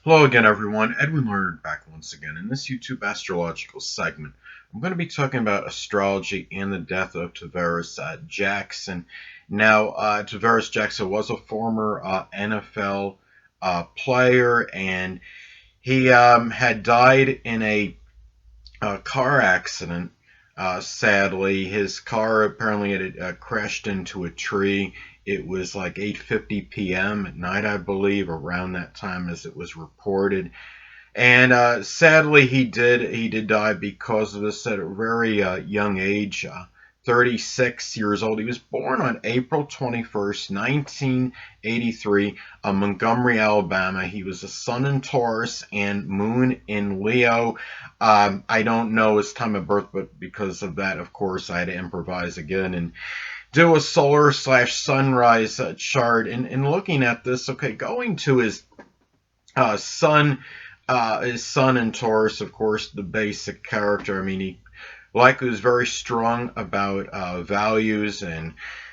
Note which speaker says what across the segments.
Speaker 1: Hello again, everyone. Edwin Learnard back once again. In this YouTube astrological segment, I'm going to be talking about astrology and the death of Tarvaris Jackson. Now, Tarvaris Jackson was a former NFL player, and he had died in a car accident. Sadly, his car apparently had crashed into a tree. It was like 8:50 p.m. at night, I believe, around that time as it was reported. And sadly, he did die because of this at a very young age, 36 years old. He was born on April 21st, 1983, Montgomery, Alabama. He was a sun in Taurus and moon in Leo. I don't know his time of birth, but because of that, of course, I had to improvise again and do a solar slash sunrise chart. And looking at this, okay, going to sun his sun in Taurus, of course, the basic character. I mean, he likely was very strong about values and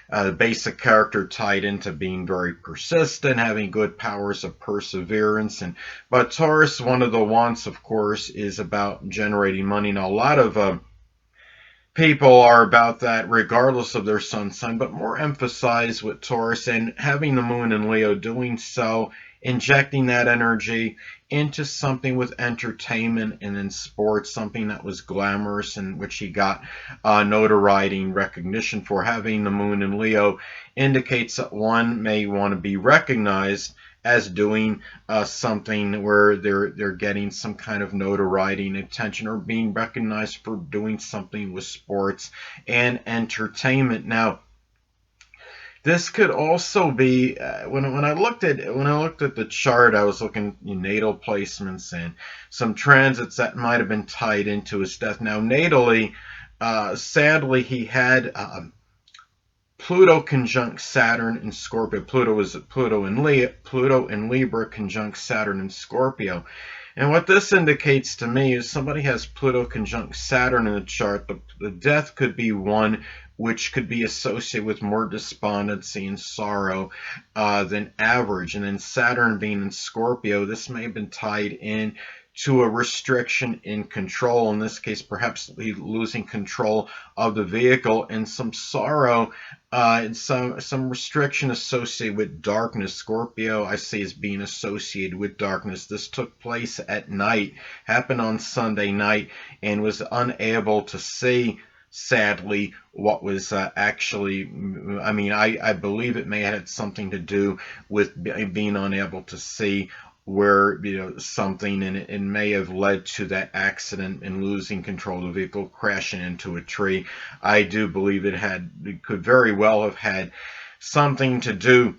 Speaker 1: the basic character tied into being very persistent, having good powers of perseverance. But Taurus, one of the wants, of course, is about generating money. Now, a lot of people are about that regardless of their sun sign, but more emphasized with Taurus and having the moon in Leo, doing so, injecting that energy into something with entertainment and in sports, something that was glamorous and which he got notoriety and recognition for. Having the moon in Leo indicates that one may want to be recognized as doing something where they're getting some kind of notoriety and attention, or being recognized for doing something with sports and entertainment. Now, this could also be when I looked at the chart, I was looking at natal placements and some transits that might have been tied into his death. Now, natally, sadly, he had Pluto conjunct Saturn in Scorpio. Pluto in Libra conjunct Saturn in Scorpio. And what this indicates to me is somebody has Pluto conjunct Saturn in the chart. The death could be one which could be associated with more despondency and sorrow than average. And then Saturn being in Scorpio, this may have been tied in to a restriction in control. In this case, perhaps losing control of the vehicle, and some sorrow and some restriction associated with darkness. Scorpio, I see, as being associated with darkness. This took place at night, happened on Sunday night, and was unable to see, sadly, what was actually, I mean, I believe it may have had something to do with being unable to see where something, and it may have led to that accident and losing control of the vehicle, crashing into a tree. I do believe it could very well have had something to do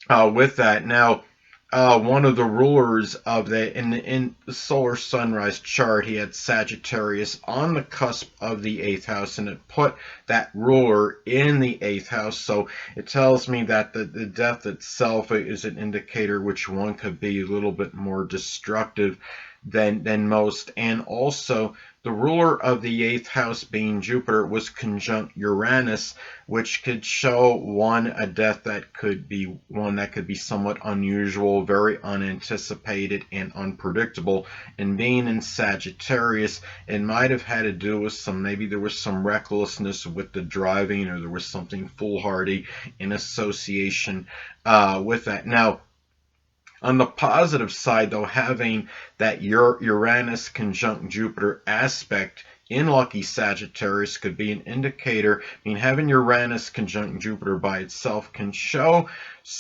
Speaker 1: with that. Now, one of the rulers of in the solar sunrise chart, he had Sagittarius on the cusp of the 8th house, and it put that ruler in the 8th house. So it tells me that the death itself is an indicator which one could be a little bit more destructive than most. And also, the ruler of the 8th house, being Jupiter, was conjunct Uranus, which could show a death that could be somewhat unusual, very unanticipated and unpredictable. And being in Sagittarius, it might have had to do with maybe there was some recklessness with the driving, or there was something foolhardy in association with that. Now, on the positive side, though, having that Uranus conjunct Jupiter aspect in lucky Sagittarius could be an indicator. I mean, having Uranus conjunct Jupiter by itself can show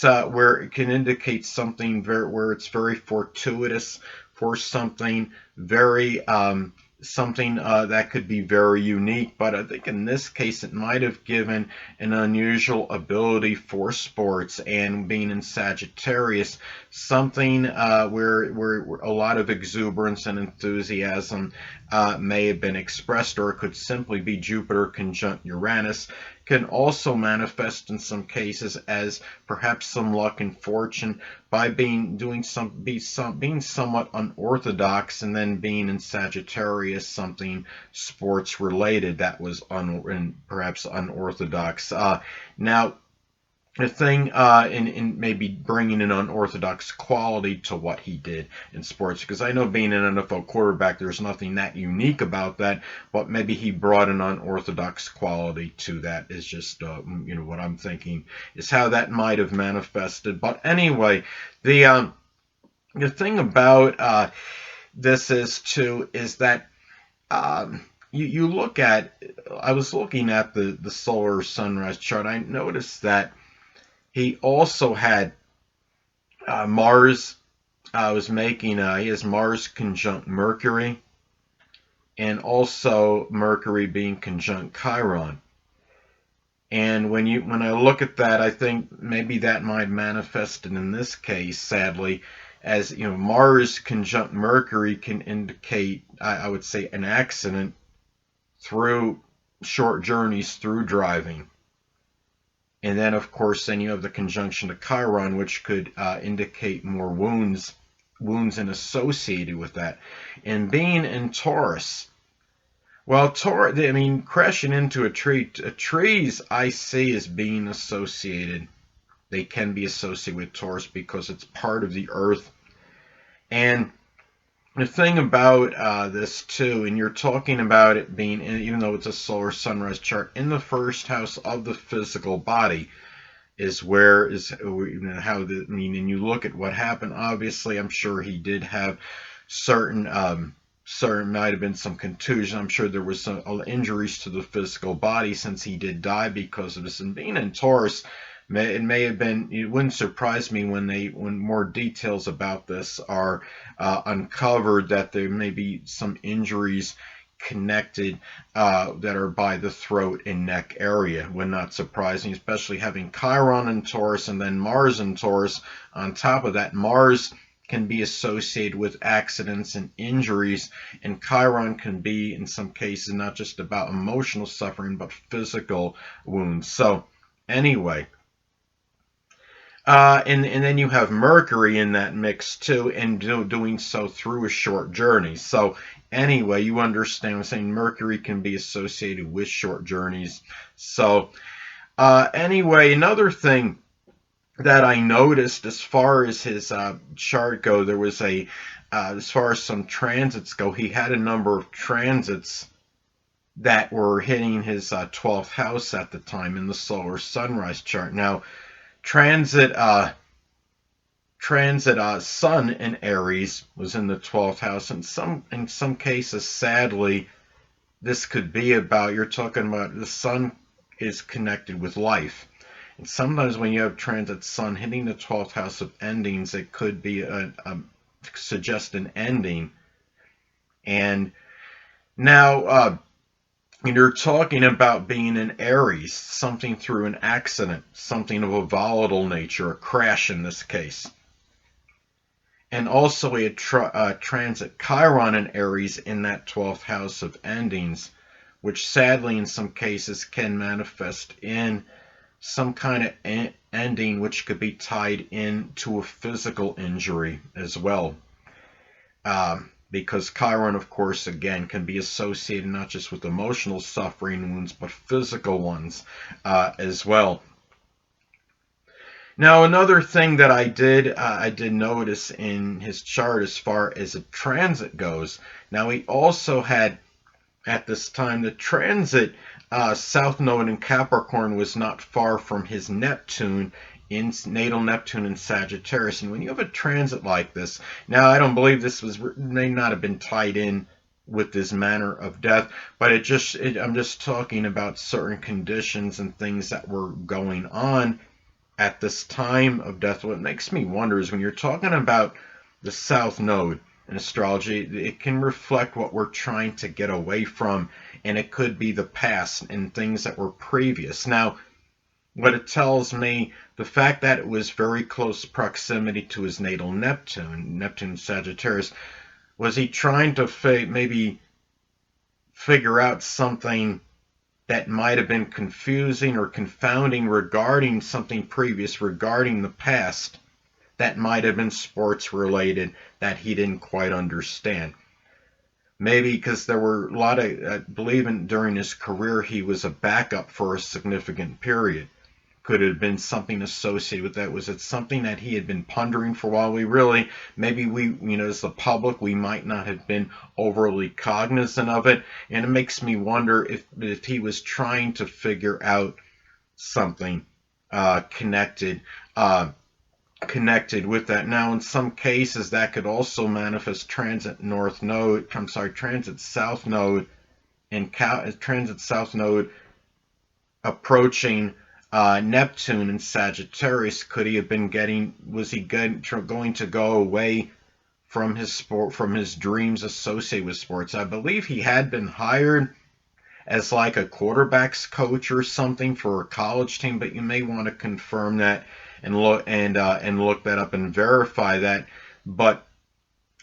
Speaker 1: where it can indicate something where it's very fortuitous for something very that could be very unique. But I think in this case it might have given an unusual ability for sports, and being in Sagittarius, something where a lot of exuberance and enthusiasm may have been expressed, or it could simply be Jupiter conjunct Uranus. Can also manifest in some cases as perhaps some luck and fortune by being somewhat unorthodox, and then being in Sagittarius, something sports related that was perhaps unorthodox. Now, a thing in maybe bringing an unorthodox quality to what he did in sports, because I know being an NFL quarterback, there's nothing that unique about that, but maybe he brought an unorthodox quality to that is just what I'm thinking is how that might have manifested. But anyway, the thing about this is that you look at, I was looking at the solar sunrise chart. I noticed that he also had Mars. Was making he has Mars conjunct Mercury, and also Mercury being conjunct Chiron. And when I look at that, I think maybe that might manifest it in this case, sadly, as Mars conjunct Mercury can indicate, I would say, an accident through short journeys through driving. And then, of course, then you have the conjunction to Chiron, which could indicate more wounds and associated with that. And being in Taurus, well, crashing into trees I see as being associated. They can be associated with Taurus because it's part of the Earth. And the thing about this too, and you're talking about it being, even though it's a solar sunrise chart, in the first house of the physical body is where is how the and you look at what happened. Obviously, I'm sure he did have certain might have been some contusion. I'm sure there was some injuries to the physical body since he did die because of this. And being in Taurus, it may have been. It wouldn't surprise me when more details about this are uncovered, that there may be some injuries connected that are by the throat and neck area. Would not surprise me, especially having Chiron in Taurus and then Mars in Taurus. On top of that, Mars can be associated with accidents and injuries, and Chiron can be, in some cases, not just about emotional suffering, but physical wounds. So, anyway, and then you have Mercury in that mix too, and doing so through a short journey. So anyway, you understand I'm saying Mercury can be associated with short journeys. So anyway, another thing that I noticed as far as his chart go, there was as far as some transits go, he had a number of transits that were hitting his 12th house at the time in the solar sunrise chart. Now, transit Sun in Aries was in the 12th house. In some cases, sadly, this could be about, you're talking about the Sun is connected with life. And sometimes when you have transit Sun hitting the 12th house of endings, it could be suggest an ending. And now you're talking about being in Aries, something through an accident, something of a volatile nature, a crash in this case. And also a transit Chiron in Aries in that 12th house of endings, which sadly in some cases can manifest in some kind of ending which could be tied into a physical injury as well. Because Chiron, of course, again, can be associated not just with emotional suffering wounds, but physical ones as well. Now, another thing that I did notice in his chart as far as a transit goes. Now, he also had, at this time, the transit South Node in Capricorn was not far from his Neptune, in natal Neptune in Sagittarius. And when you have a transit like this, now I don't believe this may not have been tied in with this manner of death, but I'm just talking about certain conditions and things that were going on at this time of death. What makes me wonder is when you're talking about the South Node in astrology, it can reflect what we're trying to get away from, and it could be the past and things that were previous. Now, what it tells me, the fact that it was very close proximity to his natal Neptune Sagittarius, was he trying to maybe figure out something that might have been confusing or confounding regarding something previous, regarding the past, that might have been sports related, that he didn't quite understand. Maybe because there were a lot of, I believe during his career, he was a backup for a significant period. Could it have been something associated with that? Was it something that he had been pondering for a while? We really, maybe we, as the public, we might not have been overly cognizant of it. And it makes me wonder if he was trying to figure out something connected with that. Now, in some cases, that could also manifest transit south node, and transit south node approaching Neptune in Sagittarius. Could he have been was he going to go away from his dreams associated with sports? I believe he had been hired as like a quarterback's coach or something for a college team, but you may want to confirm that and look that up and verify that. But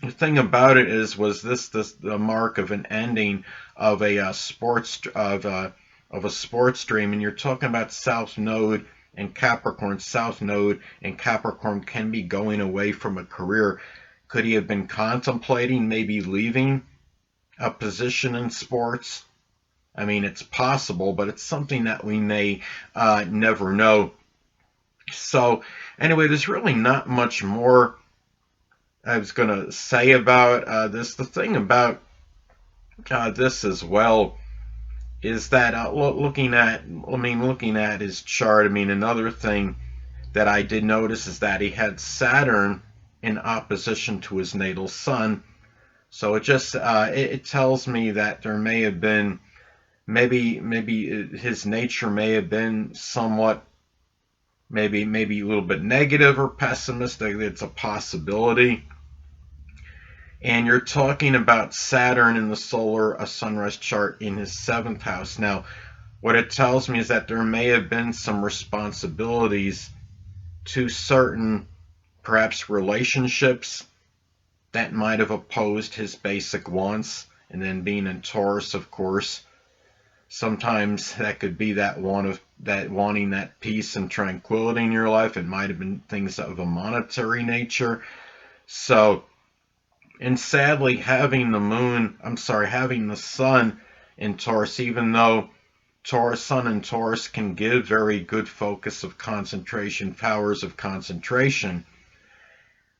Speaker 1: the thing about it is, was this the mark of an ending of a sports dream? And you're talking about South Node and Capricorn. South Node and Capricorn can be going away from a career. Could he have been contemplating maybe leaving a position in sports? I mean, it's possible, but it's something that we may never know. So anyway, there's really not much more I was going to say about this. The thing about this as well is that looking at his chart, another thing that I did notice is that he had Saturn in opposition to his natal sun. So it just it tells me that there may have been maybe his nature may have been somewhat maybe a little bit negative or pessimistic. It's a possibility. And you're talking about Saturn in the solar sunrise chart in his 7th house. Now, what it tells me is that there may have been some responsibilities to certain, perhaps, relationships that might have opposed his basic wants. And then being in Taurus, of course, sometimes that could be that wanting that peace and tranquility in your life. It might have been things of a monetary nature. So, and sadly, having the sun in Taurus, even though sun and Taurus can give very good focus of concentration, powers of concentration,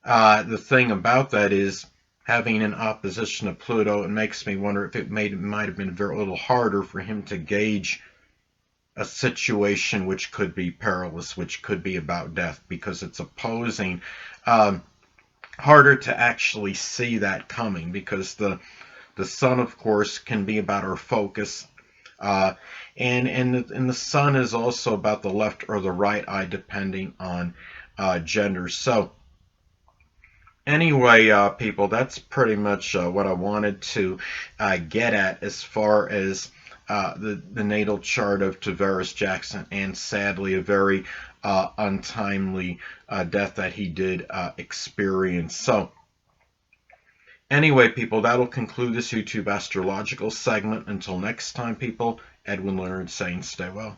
Speaker 1: the thing about that is having an opposition to Pluto, it makes me wonder if it might have been a little harder for him to gauge a situation which could be perilous, which could be about death, because it's opposing. Harder to actually see that coming, because the sun, of course, can be about our focus, and the sun is also about the left or the right eye, depending on gender. So anyway, people, that's pretty much what I wanted to get at as far as the natal chart of Tarvaris Jackson, and sadly a very untimely death that he did experience. So anyway, people, that'll conclude this YouTube astrological segment. Until next time, people, Edwin Learnard saying stay well.